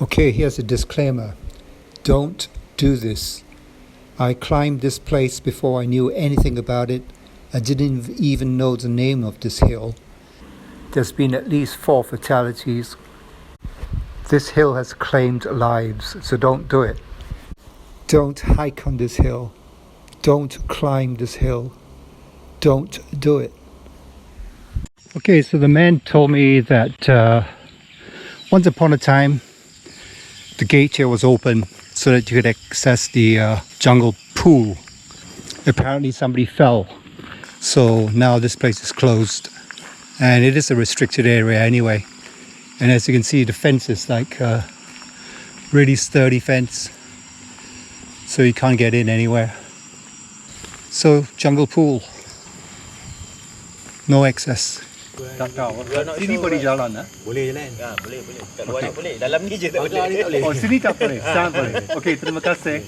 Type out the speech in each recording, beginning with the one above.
Okay, here's a disclaimer. Don't do this. I climbed this place before I knew anything about it. I didn't even know the name of this hill. There's been at least 4 fatalities. This hill has claimed lives, so don't do it. Don't hike on this hill. Don't climb this hill. Don't do it. Okay, so the man told me that once upon a time the gate here was open so that you could access the jungle pool. Apparently somebody fell, so now this place is closed, and it is a restricted area anyway. And as you can see, the fence is like a really sturdy fence, so you can't get in anywhere. So jungle pool, no access. Tak tahu. Sini boleh jalan ah? Boleh jalan. Boleh. Kat luar ni boleh. Dalam ni je tak boleh. Oh, sini tak boleh. Sana boleh. Okey, terima kasih.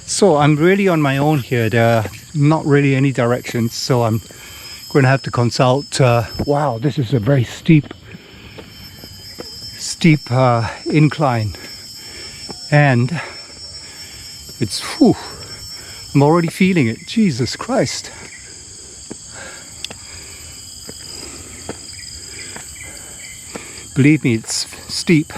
So I'm really on my own here. There are not really any directions, so I'm going to have to consult. Wow, this is a very steep incline, and it's, whew, I'm already feeling it. Jesus Christ. Believe me, it's steep.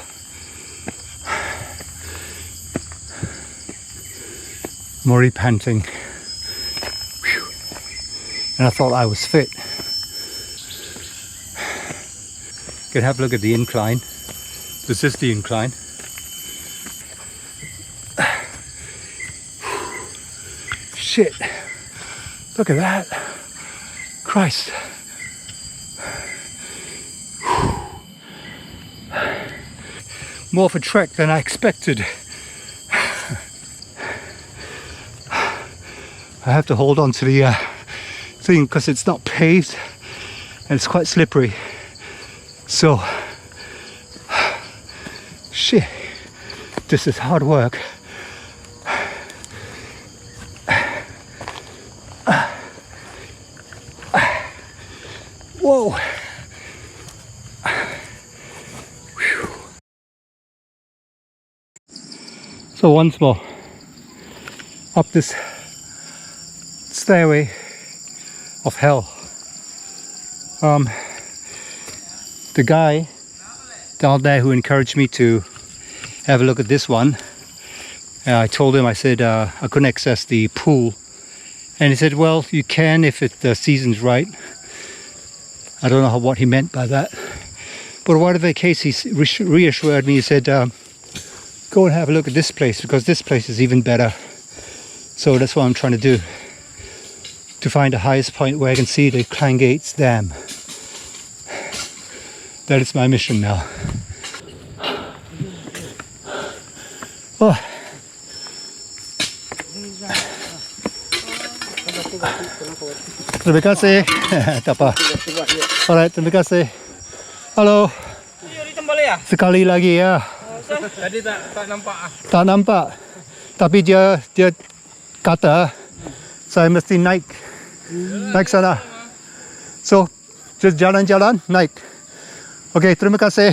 I'm already panting. Whew. And I thought I was fit. You can have a look at the incline. This is the incline. Shit, look at that. Christ. More of a trek than I expected. I have to hold on to the thing because it's not paved and it's quite slippery. So, shit, this is hard work. Whoa. Whew. So once more, up this stairway of hell. The guy down there who encouraged me to have a look at this one, I told him, I said I couldn't access the pool, and he said, well, you can if the season's right. I don't know what he meant by that, but whatever the case, he reassured me. He said, go and have a look at this place, because this place is even better. So that's what I'm trying to do, to find the highest point where I can see the Klang Gates Dam. That is my mission now. Oh. Terima kasih. Tak apa. Alright, terima kasih. Halo. Sekali lagi ya. Tadi tak nampak. Tak nampak. Tapi dia kata saya mesti naik sana. So, just jalan-jalan naik. Okay, terima kasih.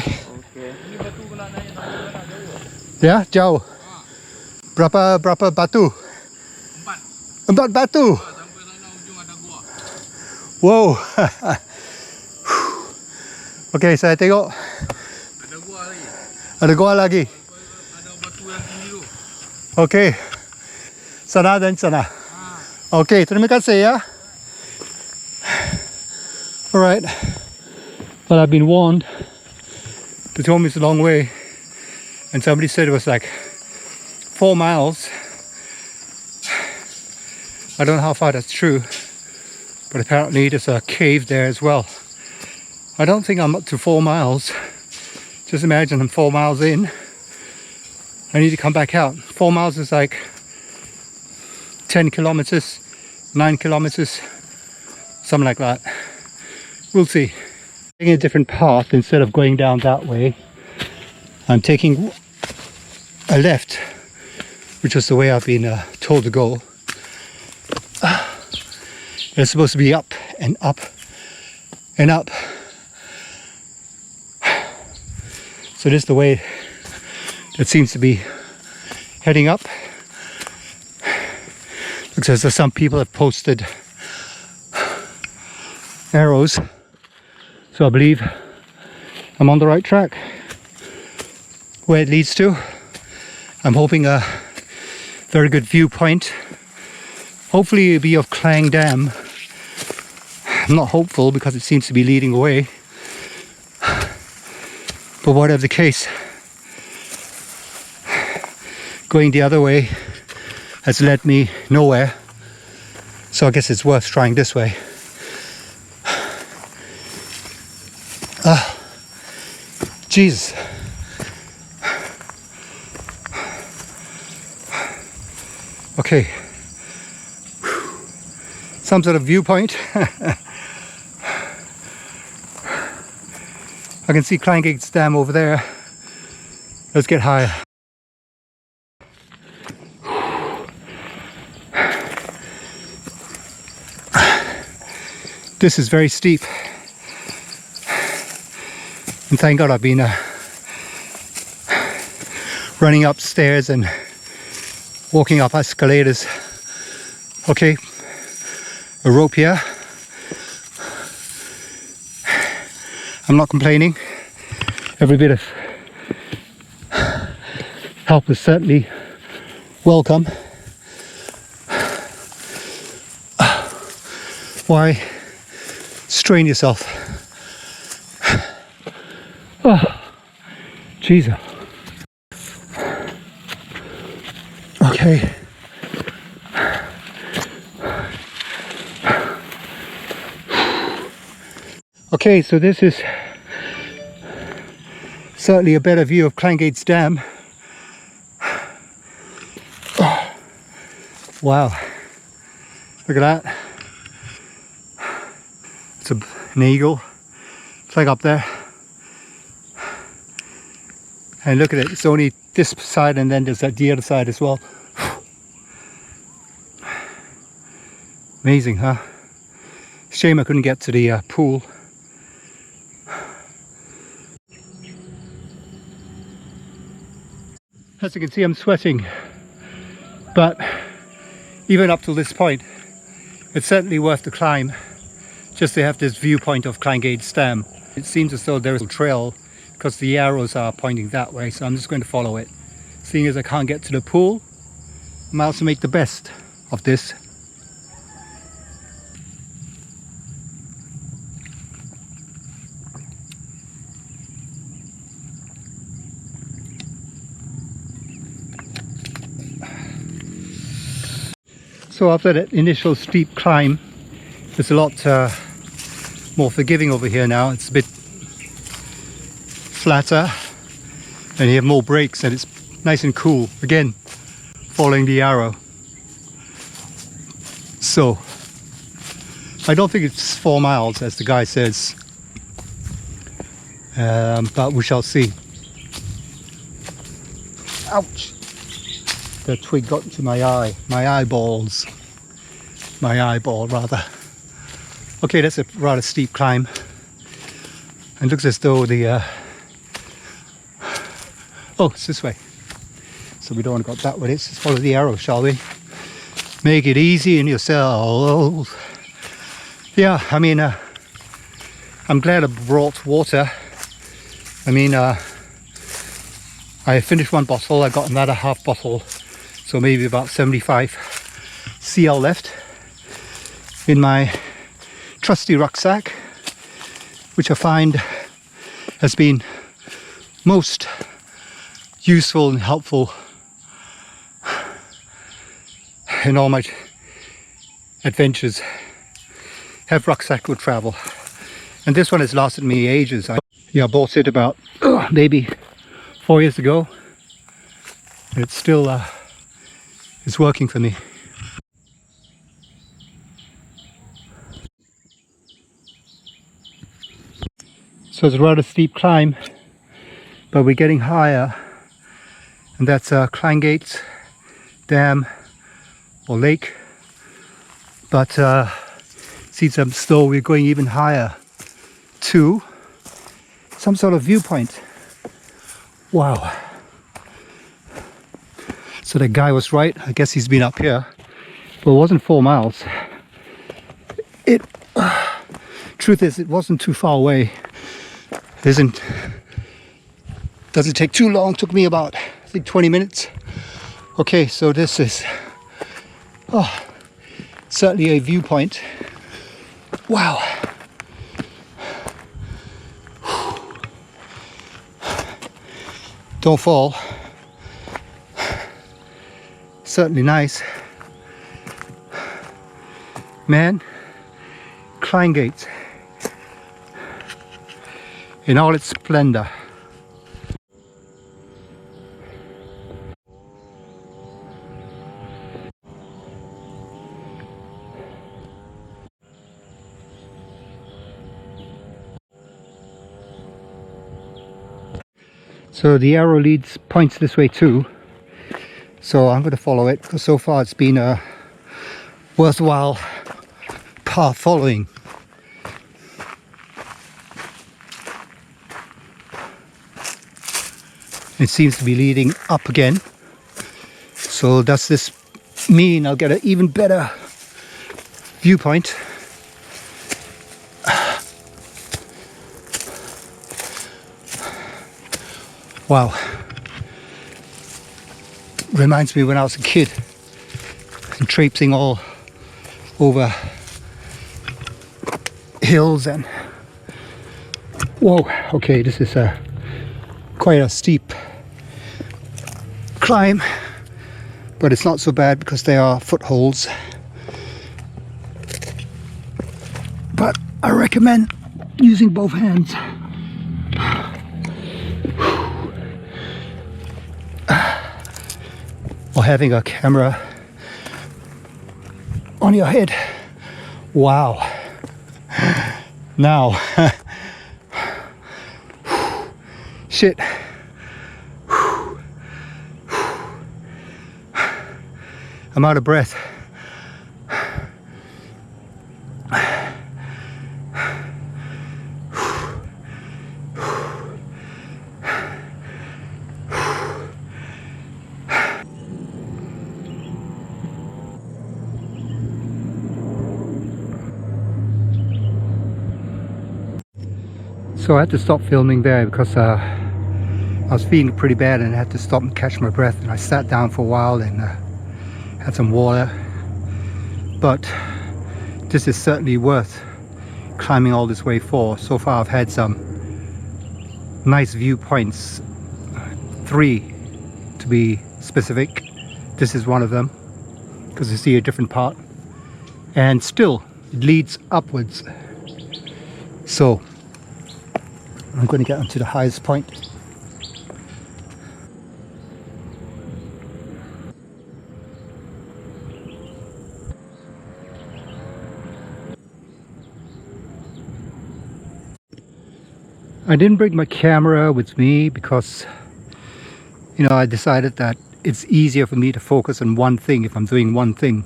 Ini batu kena naik jauh. Ya, jauh. Berapa batu? 4 batu. Sampai sana ujung ada gua. Wow. Okay, saya tengok. Ada gua lagi. Ada gua lagi. Ada batu yang tinggi tu. Okay. Sana dan sana. Okay, terima kasih ya. Alright. Well, I've been warned. They told me it's a long way. And somebody said it was like 4 miles. I don't know how far that's true. But apparently there's a cave there as well. I don't think I'm up to 4 miles. Just imagine I'm 4 miles in. I need to come back out. 4 miles is like 10 kilometers, 9 kilometers, something like that. We'll see. Taking a different path instead of going down that way. I'm taking a left, which is the way I've been told to go. It's supposed to be up and up and up. So this is the way it seems to be heading up. Looks as though some people have posted arrows. So I believe I'm on the right track. Where it leads to, I'm hoping a very good viewpoint. Hopefully it'll be of Klang Dam. I'm not hopeful because it seems to be leading away. But whatever the case, going the other way has led me nowhere. So I guess it's worth trying this way. Jesus. Okay. Some sort of viewpoint. I can see Klang Gates Dam over there. Let's get higher. This is very steep. And thank God I've been running upstairs and walking up escalators. Okay, a rope here. I'm not complaining. Every bit of help is certainly welcome. Why strain yourself? Oh, Jesus. Okay. Okay, so this is certainly a better view of Klang Gates Dam. Oh, wow. Look at that. It's an eagle. It's like up there. And look at it, it's only this side and then there's the other side as well. Amazing, huh? Shame I couldn't get to the pool. As you can see, I'm sweating, but even up to this point, it's certainly worth the climb just to have this viewpoint of Klang Gates Dam. It seems as though there's a trail because the arrows are pointing that way, so I'm just going to follow it. Seeing as I can't get to the pool, I might also make the best of this. So after that initial steep climb, it's a lot more forgiving over here now. It's a bit flatter and you have more breaks and it's nice and cool. Again, following the arrow. So, I don't think it's 4 miles as the guy says, but we shall see. Ouch! The twig got into my eye, my eyeballs. My eyeball rather. Okay, that's a rather steep climb. And looks as though the oh, it's this way. So we don't want to go that way. Let's just follow the arrow, shall we? Make it easy on yourself. Yeah, I mean, I'm glad I brought water. I mean, I finished one bottle. I got another half bottle. So maybe about 75 cl left in my trusty rucksack, which I find has been most useful and helpful in all my adventures. Have rucksack good travel, and this one has lasted me ages. I bought it about maybe 4 years ago, and it's still it's working for me. So it's a rather steep climb, but we're getting higher, and that's Klang Gates Dam or lake. But See some snow. We're going even higher to some sort of viewpoint. Wow. So the guy was right. I guess he's been up here. But it wasn't 4 miles. Truth is, it wasn't too far away. Doesn't take too long. Took me about, I think, 20 minutes. Okay, so this is certainly a viewpoint. Wow. Don't fall. Certainly nice. Man, Klang Gates in all its splendor. So the arrow points this way too, so I'm going to follow it because so far it's been a worthwhile path following. It seems to be leading up again, so does this mean I'll get an even better viewpoint? Wow. Reminds me when I was a kid and traipsing all over hills and whoa, okay, this is quite a steep climb, but it's not so bad because there are footholds. But I recommend using both hands. Or having a camera on your head. Wow. Now, shit. I'm out of breath. So I had to stop filming there because I was feeling pretty bad and I had to stop and catch my breath, and I sat down for a while and had some water. But this is certainly worth climbing all this way for. So far I've had some nice viewpoints, 3 to be specific. This is one of them because you see a different part, and still it leads upwards. So I'm going to get onto the highest point. I didn't bring my camera with me because, you know, I decided that it's easier for me to focus on one thing if I'm doing one thing,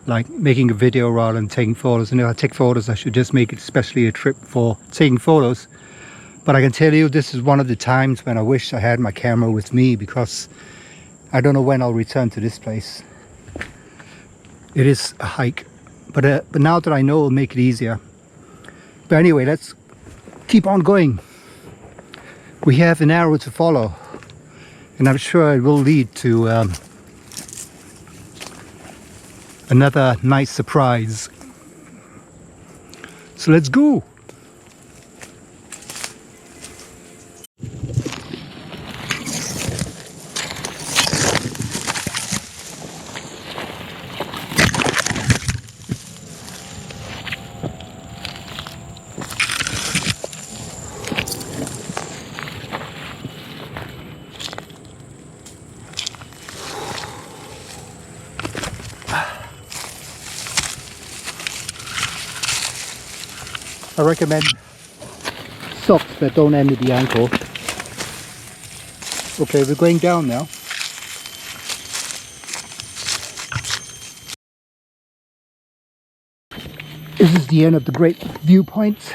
like making a video rather than taking photos. And if I take photos, I should just make it especially a trip for taking photos. But I can tell you, this is one of the times when I wish I had my camera with me, because I don't know when I'll return to this place. It is a hike, but now that I know, it'll make it easier. But anyway, let's keep on going. We have an arrow to follow, and I'm sure it will lead to another nice surprise. So let's go. I recommend socks that don't end at the ankle. Okay, we're going down now. This is the end of the great viewpoints.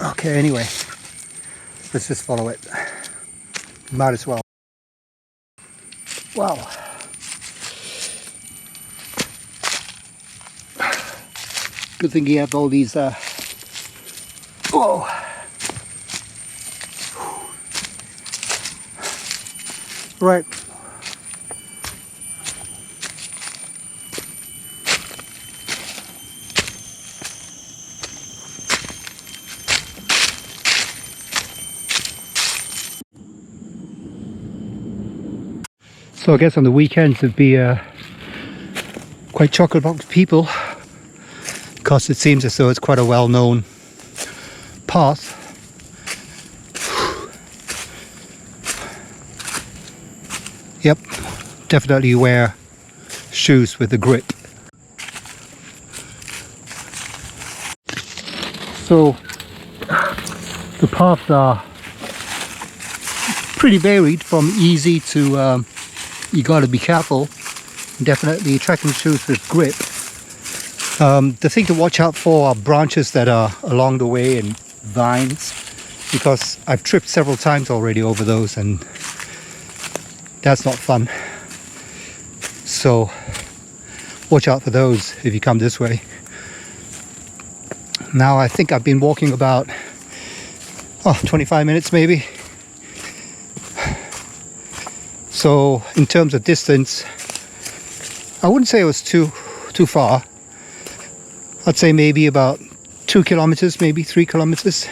Okay, anyway, let's just follow it. Might as well. Wow. Good thing you have all these, whoa. Right. So I guess on the weekends it'd be quite chock-a-block about people, because it seems as though it's quite a well-known path. Yep, definitely wear shoes with a grip. So the paths are pretty varied, from easy to you got to be careful. Definitely trekking shoes with grip. The thing to watch out for are branches that are along the way and vines, because I've tripped several times already over those, and that's not fun. So watch out for those if you come this way. Now I think I've been walking about 25 minutes maybe. So in terms of distance, I wouldn't say it was too far. I'd say maybe about 2 kilometers, maybe 3 kilometers.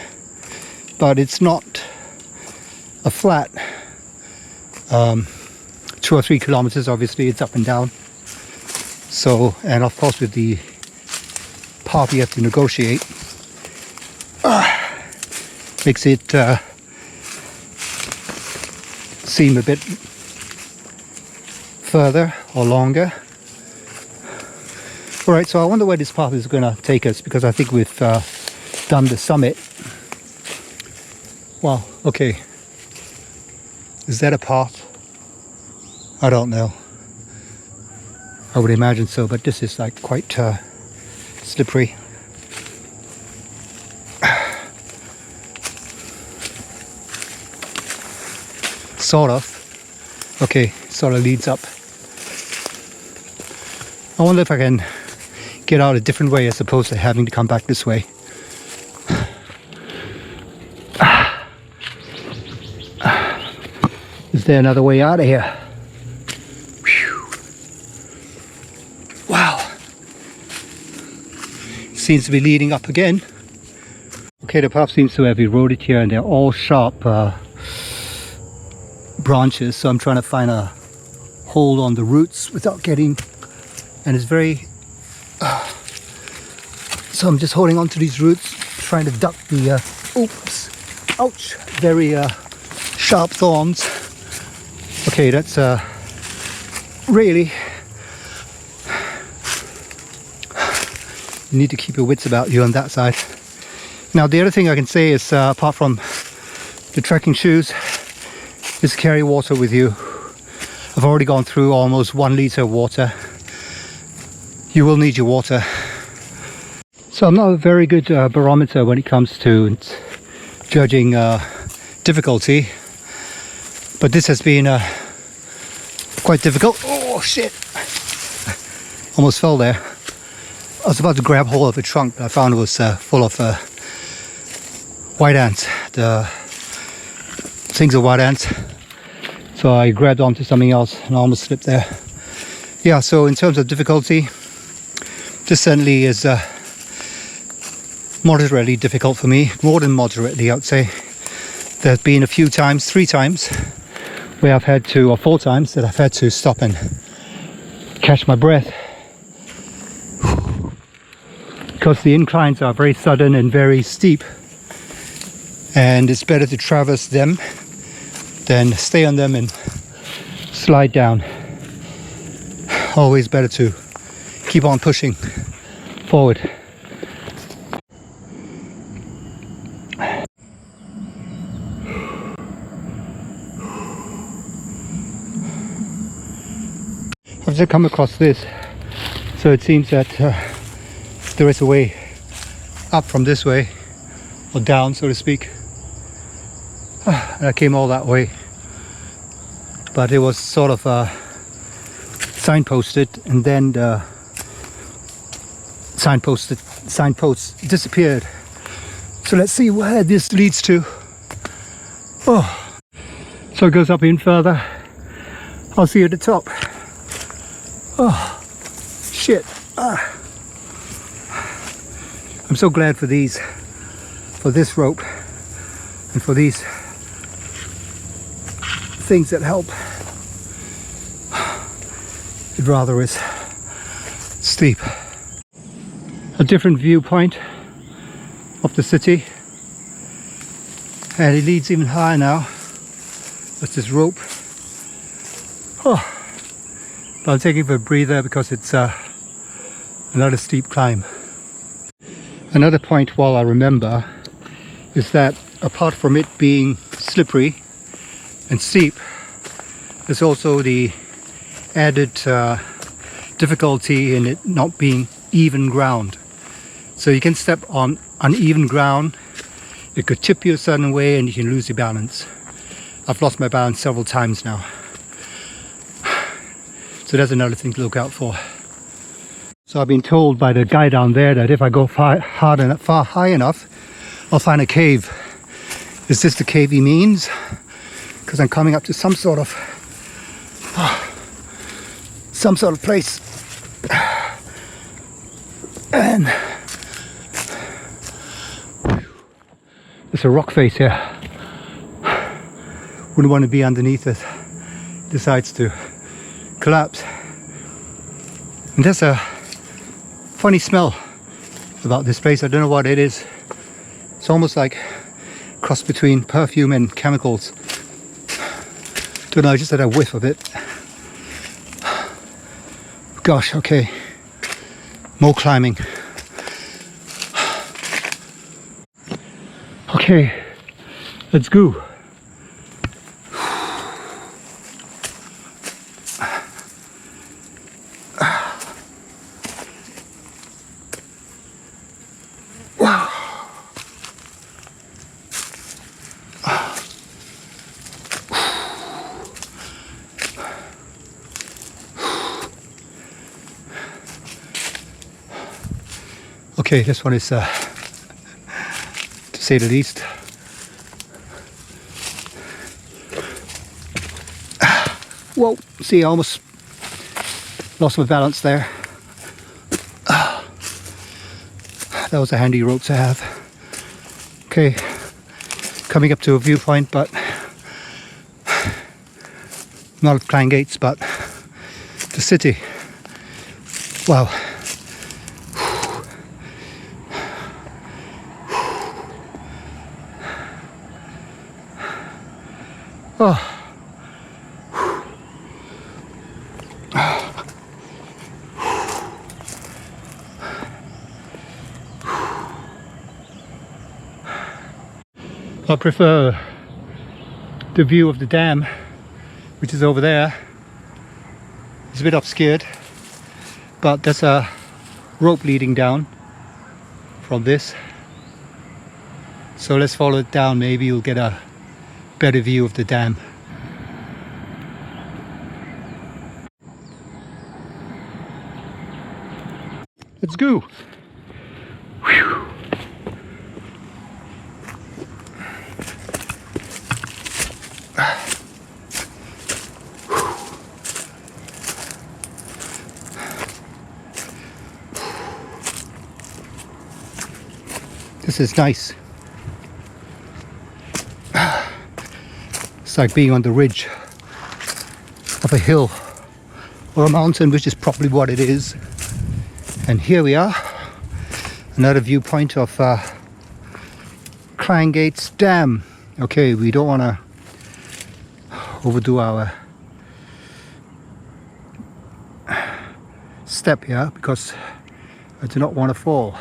But it's not a flat 2 or 3 kilometers. Obviously it's up and down. So, and of course with the path you have to negotiate, makes it seem a bit further or longer. Alright, so I wonder where this path is going to take us, because I think we've done the summit. Wow, okay. Is that a path? I don't know. I would imagine so, but this is like quite slippery. Sort of. Okay, sort of leads up. I wonder if I can get out a different way as opposed to having to come back this way. Is there another way out of here? Whew. Wow. Seems to be leading up again. Okay, the path seems to have eroded here, and they're all sharp branches, so I'm trying to find a hold on the roots without getting, and it's very so I'm just holding on to these roots, trying to duck the oops, ouch, very sharp thorns. Okay, that's really, you need to keep your wits about you on that side. Now the other thing I can say is, apart from the trekking shoes, is carry water with you. I've already gone through almost 1 liter of water. You will need your water. So I'm not a very good barometer when it comes to judging difficulty, but this has been quite difficult. Oh shit! Almost fell there. I was about to grab hold of a trunk, but I found it was full of white ants. The things are white ants. So I grabbed onto something else and I almost slipped there. Yeah, so in terms of difficulty, this certainly is moderately difficult for me. More than moderately, I would say. There's been a few times, 3 times, where I've had to, or 4 times, that I've had to stop and catch my breath. Because the inclines are very sudden and very steep, and it's better to traverse them than stay on them and slide down. Always better to keep on pushing forward. I've just come across this So it seems that there is a way up from this way, or down, so to speak. And I came all that way, but it was sort of signposted, and then the signposts disappeared. So let's see where this leads to. Oh, so it goes up even further. I'll see you at the top. Oh, shit. I'm so glad for this rope, and for these things that help. It rather is steep. A different viewpoint of the city, and it leads even higher now. That's this rope. Oh, but I'm taking a breather because it's another steep climb. Another point, while I remember, is that apart from it being slippery and steep, there's also the added difficulty in it not being even ground. So you can step on uneven ground, it could tip you a certain way and you can lose your balance. I've lost my balance several times now. So that's another thing to look out for. So I've been told by the guy down there that if I go far high enough, I'll find a cave. Is this the cave he means? Because I'm coming up to some sort of place. And there's a rock face here. Wouldn't want to be underneath it. Decides to collapse. And there's a funny smell about this place. I don't know what it is. It's almost like a cross between perfume and chemicals. Don't know, I just had a whiff of it. Gosh, okay. More climbing. Okay, let's go. Okay, this one is, to say the least, whoa, see, I almost lost my balance there. That was a handy rope to have. Okay, coming up to a viewpoint, but not at Klang Gates, but the city. Wow. Oh. I prefer the view of the dam, which is over there. It's a bit obscured, but there's a rope leading down from this. So let's follow it down, maybe you'll get a better view of the dam. Let's go. Whew. This is nice. It's like being on the ridge of a hill or a mountain, which is probably what it is. And here we are, another viewpoint of Klang Gates Dam. Okay, we don't want to overdo our step here because I do not want to fall.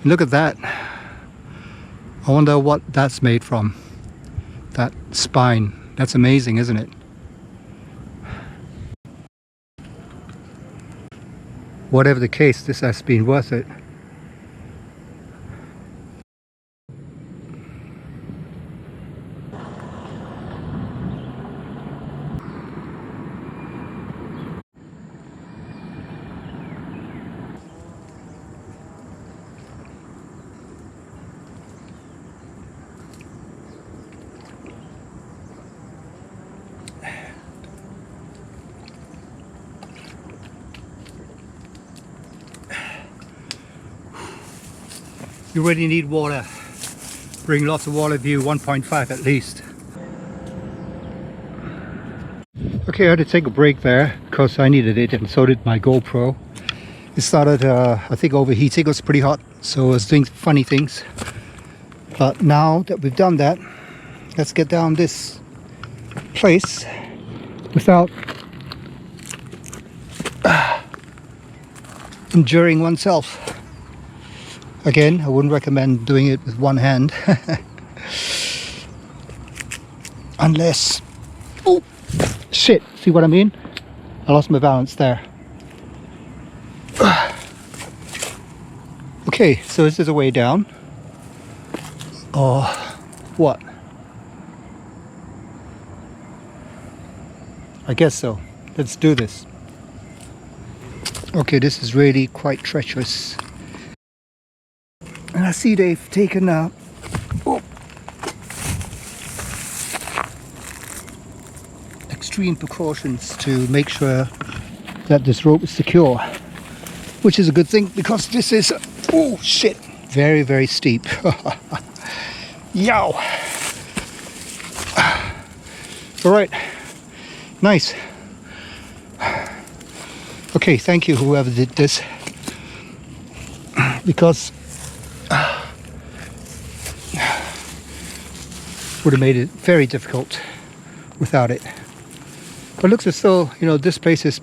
Look at that. I wonder what that's made from. That spine. That's amazing, isn't it? Whatever the case, this has been worth it. You really need water. Bring lots of water with you, 1.5 at least. Okay, I had to take a break there because I needed it, and so did my GoPro. It started, I think, overheating. It was pretty hot, so I was doing funny things. But now that we've done that, let's get down this place without injuring oneself. Again, I wouldn't recommend doing it with one hand. Unless... Oh! Shit! See what I mean? I lost my balance there. Okay, so this is a way down. Or what? I guess so. Let's do this. Okay, this is really quite treacherous. And I see they've taken extreme precautions to make sure that this rope is secure, which is a good thing because this is, oh shit, very, very steep. Yow! Alright, nice. Okay, thank you whoever did this, because would have made it very difficult without it. But it looks as though, you know, this place is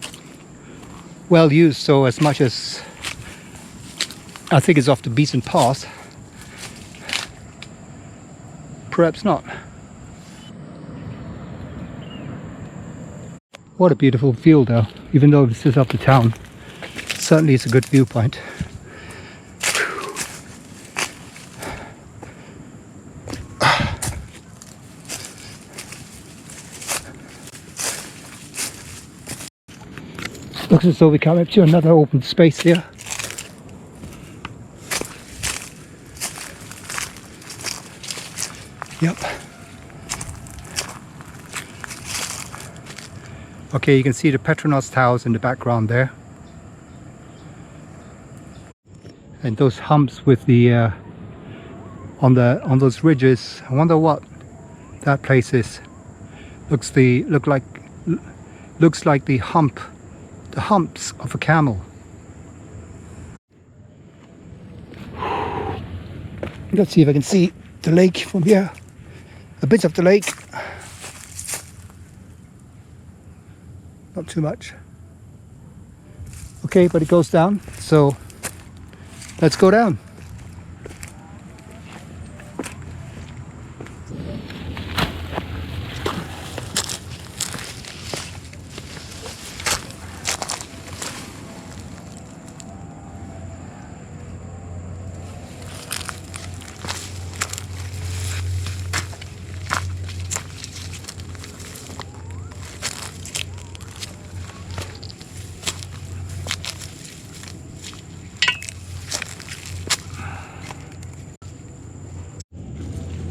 well used, so as much as I think it's off the beaten path, perhaps not. What a beautiful view though, even though this is up the town. Certainly it's a good viewpoint. Looks as though we come up to another open space here. Yep. Okay, you can see the Petronas towers in the background there. And those humps with the on those ridges. I wonder what that place is. Looks like the humps of a camel. Let's see if I can see the lake from here. A bit of the lake. Not too much. Okay, but it goes down, so let's go down.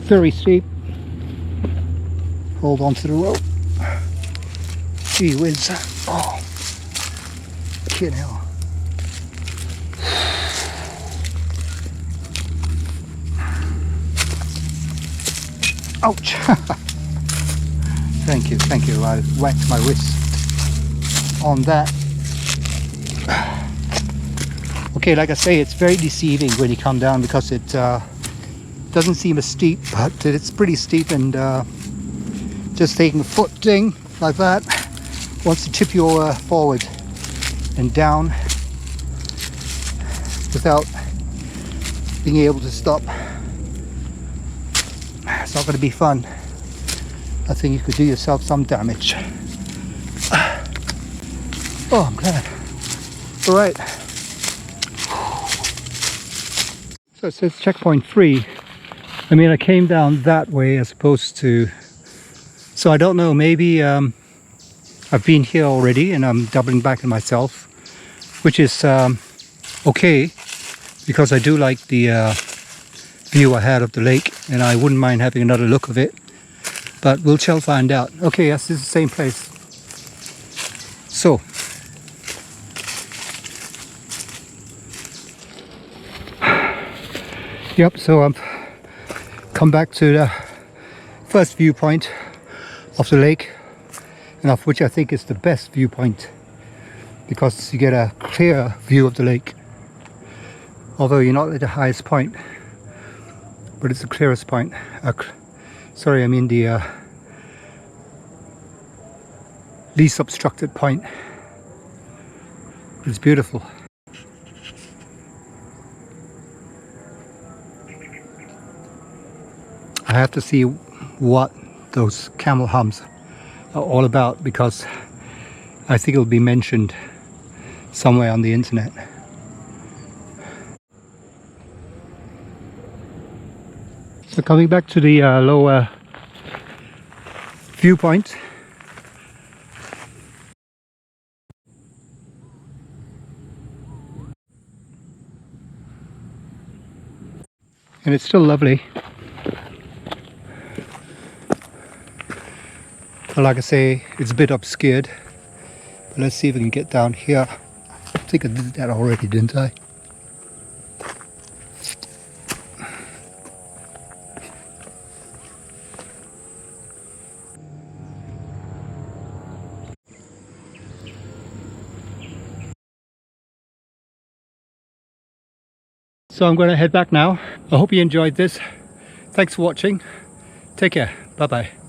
Very steep. Hold on to the rope. Gee whiz. Oh, kidding hell. Ouch. Thank you. I whacked my wrist on that. Okay, like I say, it's very deceiving when you come down because it doesn't seem as steep, but it's pretty steep, and just taking a foot thing like that wants to tip you forward and down without being able to stop. It's not going to be fun. I think you could do yourself some damage. Oh, I'm glad. All right. So it says checkpoint 3. I mean, I came down that way as opposed to... So I don't know, maybe I've been here already and I'm doubling back on myself, which is okay, because I do like the view I had of the lake and I wouldn't mind having another look of it. But we'll shall find out. Okay, yes, this is the same place. So, yep, so I've come back to the first viewpoint of the lake, and of which I think is the best viewpoint because you get a clear view of the lake. Although you're not at the highest point, but it's the clearest point. Sorry, I mean the least obstructed point. It's beautiful. I have to see what those camel humps are all about because I think it'll be mentioned somewhere on the internet. So coming back to the lower viewpoint. And it's still lovely. But like I say, it's a bit obscured. But let's see if we can get down here. I think I did that already, didn't I? So I'm going to head back now. I hope you enjoyed this. Thanks for watching. Take care. Bye bye.